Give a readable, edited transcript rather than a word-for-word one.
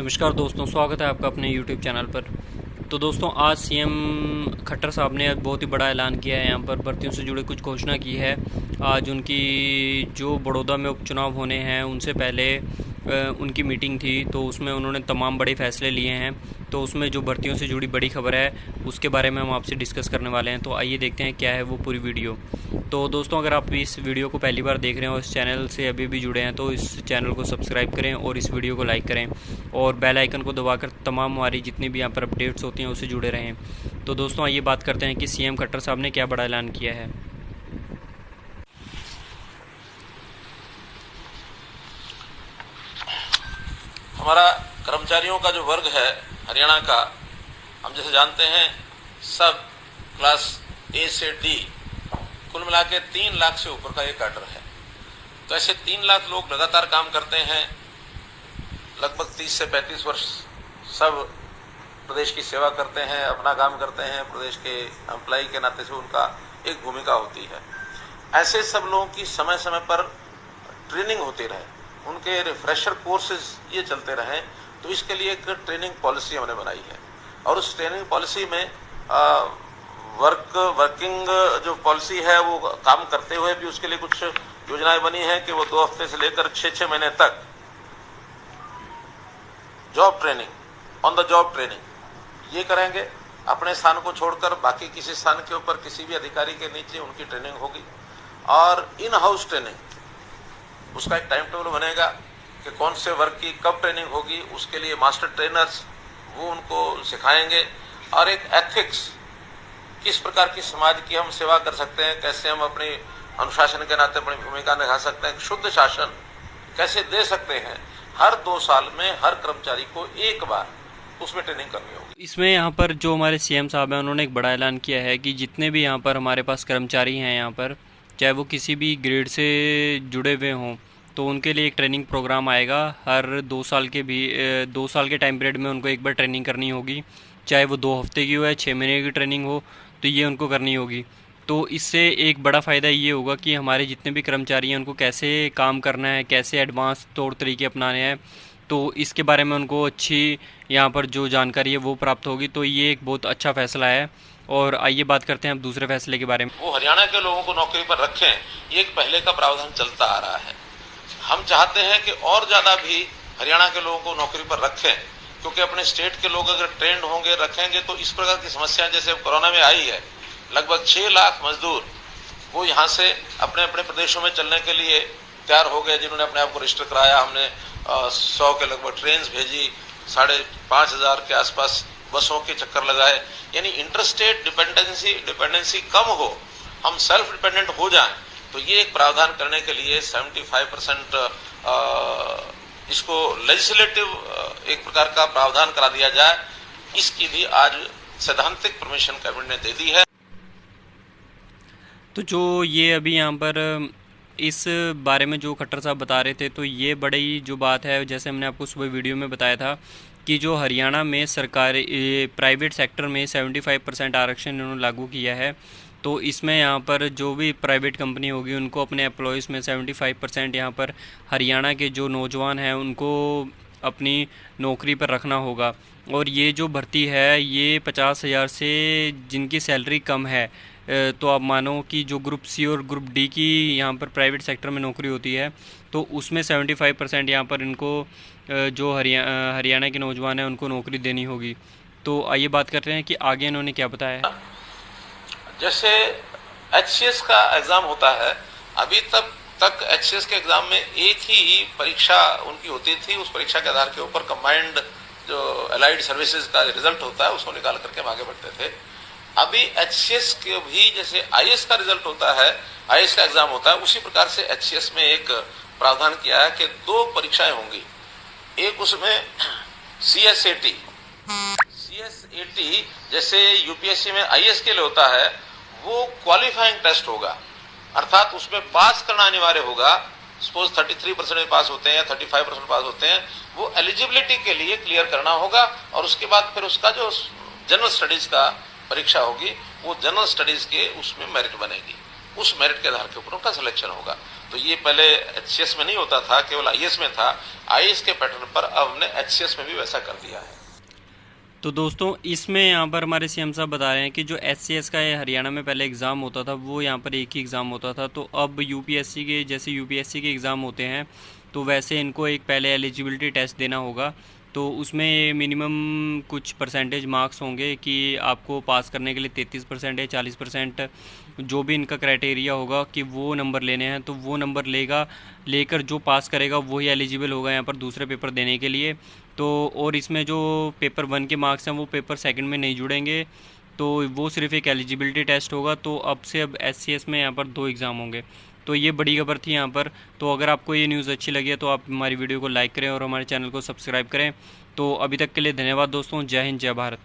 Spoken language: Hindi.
नमस्कार दोस्तों, स्वागत है आपका अपने YouTube चैनल पर। तो दोस्तों, आज सीएम खट्टर साहब ने बहुत ही बड़ा ऐलान किया है। यहाँ पर भर्तियों से जुड़े कुछ घोषणा की है। आज उनकी जो बड़ौदा में उपचुनाव होने हैं उनसे पहले उनकी मीटिंग थी, तो उसमें उन्होंने तमाम बड़े फैसले लिए हैं। तो उसमें जो भर्तियों से जुड़ी बड़ी खबर है उसके बारे में हम आपसे डिस्कस करने वाले हैं। तो आइए देखते हैं क्या है वो पूरी वीडियो। तो दोस्तों, अगर आप इस वीडियो को पहली बार देख रहे हैं और इस चैनल से अभी भी जुड़े हैं तो इस चैनल को सब्सक्राइब करें और इस वीडियो को लाइक करें और बेल आइकन को दबाकर तमाम हमारी जितनी भी यहाँ पर अपडेट्स होती हैं उससे जुड़े रहें। तो दोस्तों, आइए बात करते हैं कि सीएम खट्टर साहब ने क्या बड़ा ऐलान किया है। हमारा कर्मचारियों का जो वर्ग है हरियाणा का, हम जैसे जानते हैं सब क्लास ए से डी कुल मिला के 3 लाख से ऊपर का ये कैडर है। तो ऐसे 3 लाख लोग लगातार काम करते हैं, लगभग 30 से 35 वर्ष सब प्रदेश की सेवा करते हैं, अपना काम करते हैं, प्रदेश के एम्प्लॉय के नाते से उनका एक भूमिका होती है। ऐसे सब लोगों की समय समय पर ट्रेनिंग होती रहे, उनके रिफ्रेशर कोर्सेज ये चलते रहें, तो इसके लिए एक ट्रेनिंग पॉलिसी हमने बनाई है। और उस ट्रेनिंग पॉलिसी में वर्किंग जो पॉलिसी है वो काम करते हुए भी उसके लिए कुछ योजनाएं बनी है कि वो 2 हफ्ते से लेकर 6 महीने तक job training, on the job training ये करेंगे। अपने स्थान को छोड़कर बाकी किसी स्थान के ऊपर किसी भी अधिकारी के नीचे उनकी ट्रेनिंग होगी। और इन हाउस ट्रेनिंग, उसका एक टाइम टेबल बनेगा कि कौन से वर्ग की कब ट्रेनिंग होगी। उसके लिए मास्टर ट्रेनर्स वो उनको सिखाएंगे। और एक एथिक्स, किस प्रकार की समाज की हम सेवा कर सकते हैं, कैसे हम अपने अनुशासन के नाते अपनी भूमिका निभा सकते हैं, शुद्ध शासन कैसे दे सकते हैं। हर 2 साल में हर कर्मचारी को एक बार उसमें ट्रेनिंग करनी होगी। इसमें यहाँ पर जो हमारे सीएम साहब हैं उन्होंने एक बड़ा ऐलान किया है कि जितने भी यहाँ पर हमारे पास कर्मचारी हैं यहाँ पर, चाहे वो किसी भी ग्रेड से जुड़े हुए हों, तो उनके लिए एक ट्रेनिंग प्रोग्राम आएगा। हर 2 साल के 2 साल के टाइम पीरियड में उनको एक बार ट्रेनिंग करनी होगी, चाहे वो 2 हफ्ते की हो या 6 महीने की ट्रेनिंग हो, तो ये उनको करनी होगी। तो इससे एक बड़ा फ़ायदा ये होगा कि हमारे जितने भी कर्मचारी हैं उनको कैसे काम करना है, कैसे एडवांस तौर तरीके अपनाने हैं, तो इसके बारे में उनको अच्छी यहाँ पर जो जानकारी है वो प्राप्त होगी। तो ये एक बहुत अच्छा फैसला है। और आइए बात करते हैं अब दूसरे फैसले के बारे में। वो हरियाणा के लोगों को नौकरी पर रखें, ये एक पहले का प्रावधान चलता आ रहा है। हम चाहते हैं कि और ज्यादा भी हरियाणा के लोगों को नौकरी पर रखें, क्योंकि अपने स्टेट के लोग अगर ट्रेंड होंगे, रखेंगे, तो इस प्रकार की समस्याएं जैसे कोरोना में आई है, लगभग 6 लाख मजदूर वो यहाँ से अपने अपने प्रदेशों में चलने के लिए तैयार हो गए, जिन्होंने अपने आप को रजिस्टर कराया। हमने 100 के लगभग ट्रेन भेजी, 5,500 के आसपास बसों के चक्कर लगाए। यानी इंटरस्टेट डिपेंडेंसी कम हो, हम सेल्फ डिपेंडेंट हो जाएं। तो ये एक प्रावधान करने के लिए 75% इसको लेजिस्लेटिव एक प्रकार का प्रावधान करा दिया जाए, इसकी भी आज सैद्धांतिक परमिशन कैबिनेट ने दे दी है। तो जो ये अभी यहाँ पर इस बारे में जो खट्टर साहब बता रहे थे, तो ये बड़ी जो बात है, जैसे हमने आपको सुबह वीडियो में बताया था कि जो हरियाणा में सरकारी प्राइवेट सेक्टर में 75% आरक्षण इन्होंने लागू किया है। तो इसमें यहाँ पर जो भी प्राइवेट कंपनी होगी उनको अपने एम्प्लॉयज़ में 75% यहाँ पर हरियाणा के जो नौजवान हैं उनको अपनी नौकरी पर रखना होगा। और ये जो भर्ती है ये 50,000 से जिनकी सैलरी कम है, तो आप मानो कि जो ग्रुप सी और ग्रुप डी की यहाँ पर प्राइवेट सेक्टर में नौकरी होती है, तो उसमें 75% यहाँ पर इनको जो हरियाणा के नौजवान हैं उनको नौकरी देनी होगी। तो आइए बात करते हैं कि आगे इन्होंने क्या बताया। जैसे एचसीएस का एग्जाम होता है, अभी तक एचसीएस के एग्जाम में एक ही परीक्षा उनकी होती थी। उस परीक्षा के आधार के ऊपर कंबाइंड जो अलाइड सर्विसेज का रिजल्ट होता है उसको निकाल करके हम आगे बढ़ते थे। अभी एचसीएस के भी जैसे आईएएस का रिजल्ट होता है, आईएएस का एग्जाम होता है, उसी प्रकार से एचसीएस में एक प्रावधान किया है कि 2 परीक्षाएं होंगी। एक उसमें सीएसएटी जैसे यूपीएससी में आईएएस के लिए होता है, वो क्वालिफाइंग टेस्ट होगा, अर्थात उसमें पास करना अनिवार्य होगा। सपोज 33% में पास होते हैं या 35% पास होते हैं, वो एलिजिबिलिटी के लिए क्लियर करना होगा। और उसके बाद फिर उसका जो जनरल स्टडीज का परीक्षा होगी, वो जनरल स्टडीज के उसमें मेरिट बनेगी। उस मेरिट के आधार के ऊपर उनका सिलेक्शन होगा। तो ये पहले एचसीएस में नहीं होता था, केवल आईएएस में था। आईएएस के पैटर्न पर अब हमने एचसीएस में भी वैसा कर दिया है। तो दोस्तों इसमें यहाँ पर हमारे सीएम साहब बता रहे हैं कि जो एचसीएस का हरियाणा में पहले एग्ज़ाम होता था वो यहाँ पर एक ही एग्ज़ाम होता था, तो अब यूपीएससी के जैसे यूपीएससी के एग्ज़ाम होते हैं तो वैसे इनको एक पहले एलिजिबिलिटी टेस्ट देना होगा। तो उसमें मिनिमम कुछ परसेंटेज मार्क्स होंगे कि आपको पास करने के लिए 33% या 40%, जो भी इनका क्राइटेरिया होगा कि वो नंबर लेने हैं, तो वो नंबर लेकर जो पास करेगा वही एलिजिबल होगा यहाँ पर दूसरे पेपर देने के लिए। तो और इसमें जो पेपर 1 के मार्क्स हैं वो पेपर 2 में नहीं जुड़ेंगे, तो वो सिर्फ एक एलिजिबिलिटी टेस्ट होगा। तो अब एचसीएस में यहाँ पर 2 एग्ज़ाम होंगे। तो ये बड़ी खबर थी यहाँ पर। तो अगर आपको ये न्यूज़ अच्छी लगी है तो आप हमारी वीडियो को लाइक करें और हमारे चैनल को सब्सक्राइब करें। तो अभी तक के लिए धन्यवाद दोस्तों। जय हिंद, जय भारत।